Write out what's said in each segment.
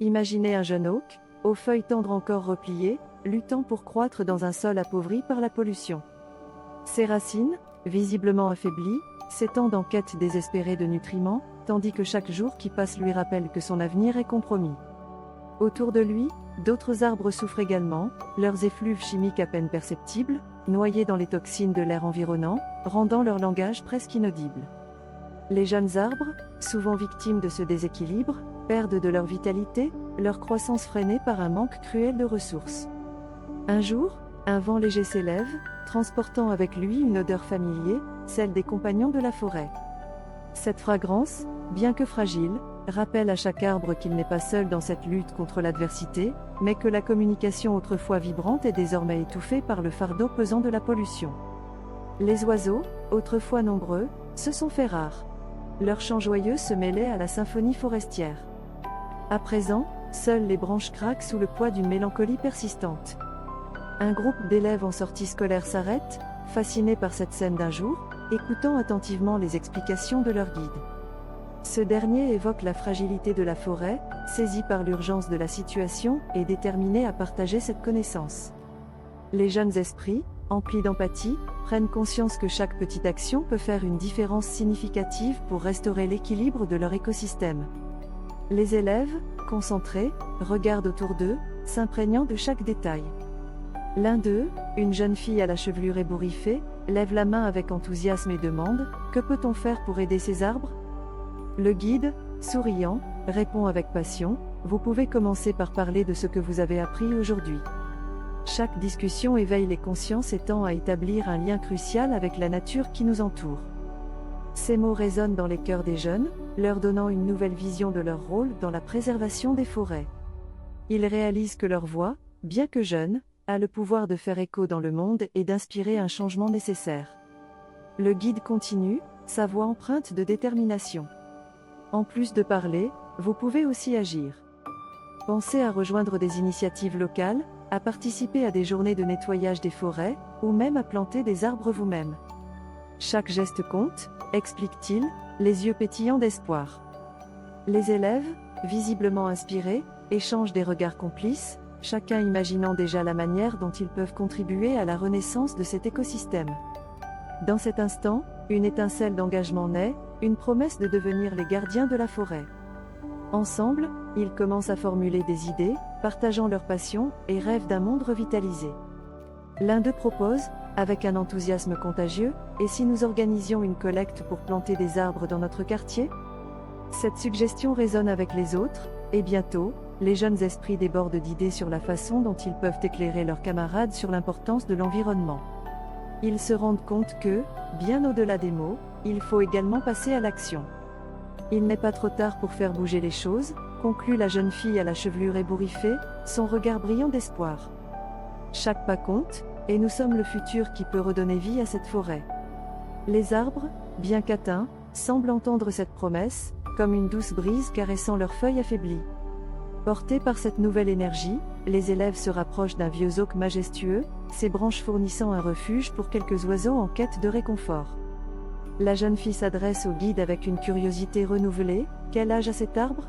Imaginez un jeune oak, aux feuilles tendres encore repliées, luttant pour croître dans un sol appauvri par la pollution. Ses racines, visiblement affaiblies, s'étendent en quête désespérée de nutriments, tandis que chaque jour qui passe lui rappelle que son avenir est compromis. Autour de lui, d'autres arbres souffrent également, leurs effluves chimiques à peine perceptibles, noyés dans les toxines de l'air environnant, rendant leur langage presque inaudible. Les jeunes arbres, souvent victimes de ce déséquilibre, perdent de leur vitalité, leur croissance freinée par un manque cruel de ressources. Un jour, un vent léger s'élève, transportant avec lui une odeur familière, celle des compagnons de la forêt. Cette fragrance, bien que fragile, rappelle à chaque arbre qu'il n'est pas seul dans cette lutte contre l'adversité, mais que la communication autrefois vibrante est désormais étouffée par le fardeau pesant de la pollution. Les oiseaux, autrefois nombreux, se sont fait rares. Leurs chants joyeux se mêlaient à la symphonie forestière. À présent, seules les branches craquent sous le poids d'une mélancolie persistante. Un groupe d'élèves en sortie scolaire s'arrête, fasciné par cette scène d'un jour, écoutant attentivement les explications de leur guide. Ce dernier évoque la fragilité de la forêt, saisi par l'urgence de la situation et déterminé à partager cette connaissance. Les jeunes esprits, emplis d'empathie, prennent conscience que chaque petite action peut faire une différence significative pour restaurer l'équilibre de leur écosystème. Les élèves, concentrés, regardent autour d'eux, s'imprégnant de chaque détail. L'un d'eux, une jeune fille à la chevelure ébouriffée, lève la main avec enthousiasme et demande « Que peut-on faire pour aider ces arbres ?» Le guide, souriant, répond avec passion « Vous pouvez commencer par parler de ce que vous avez appris aujourd'hui. » Chaque discussion éveille les consciences et tend à établir un lien crucial avec la nature qui nous entoure. Ces mots résonnent dans les cœurs des jeunes, leur donnant une nouvelle vision de leur rôle dans la préservation des forêts. Ils réalisent que leur voix, bien que jeune, a le pouvoir de faire écho dans le monde et d'inspirer un changement nécessaire. Le guide continue, sa voix empreinte de détermination. En plus de parler, vous pouvez aussi agir. Pensez à rejoindre des initiatives locales, à participer à des journées de nettoyage des forêts, ou même à planter des arbres vous-même. Chaque geste compte, explique-t-il, les yeux pétillants d'espoir. Les élèves, visiblement inspirés, échangent des regards complices, chacun imaginant déjà la manière dont ils peuvent contribuer à la renaissance de cet écosystème. Dans cet instant, une étincelle d'engagement naît, une promesse de devenir les gardiens de la forêt. Ensemble, ils commencent à formuler des idées, partageant leur passion et rêvent d'un monde revitalisé. L'un d'eux propose, avec un enthousiasme contagieux, « Et si nous organisions une collecte pour planter des arbres dans notre quartier ?» Cette suggestion résonne avec les autres, et bientôt, les jeunes esprits débordent d'idées sur la façon dont ils peuvent éclairer leurs camarades sur l'importance de l'environnement. Ils se rendent compte que, bien au-delà des mots, il faut également passer à l'action. Il n'est pas trop tard pour faire bouger les choses, conclut la jeune fille à la chevelure ébouriffée, son regard brillant d'espoir. Chaque pas compte, et nous sommes le futur qui peut redonner vie à cette forêt. Les arbres, bien qu'atteints, semblent entendre cette promesse, comme une douce brise caressant leurs feuilles affaiblies. Portés par cette nouvelle énergie, les élèves se rapprochent d'un vieux oak majestueux, ses branches fournissant un refuge pour quelques oiseaux en quête de réconfort. La jeune fille s'adresse au guide avec une curiosité renouvelée, « Quel âge a cet arbre ?»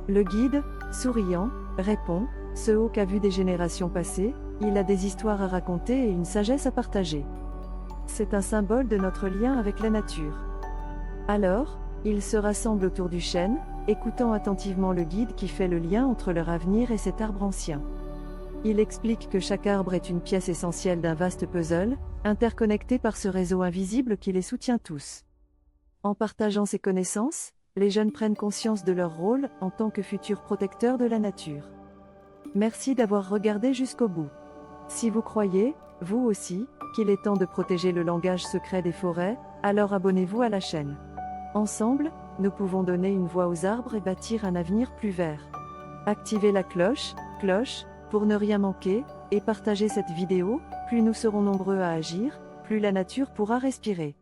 Le guide, souriant, répond, « Ce oak a vu des générations passer, il a des histoires à raconter et une sagesse à partager. C'est un symbole de notre lien avec la nature. » Alors, ils se rassemblent autour du chêne, écoutant attentivement le guide qui fait le lien entre leur avenir et cet arbre ancien. Il explique que chaque arbre est une pièce essentielle d'un vaste puzzle, interconnecté par ce réseau invisible qui les soutient tous. En partageant ces connaissances, les jeunes prennent conscience de leur rôle en tant que futurs protecteurs de la nature. Merci d'avoir regardé jusqu'au bout. Si vous croyez, vous aussi, qu'il est temps de protéger le langage secret des forêts, alors abonnez-vous à la chaîne. Ensemble, nous pouvons donner une voix aux arbres et bâtir un avenir plus vert. Activez la cloche, pour ne rien manquer, et partagez cette vidéo, plus nous serons nombreux à agir, plus la nature pourra respirer.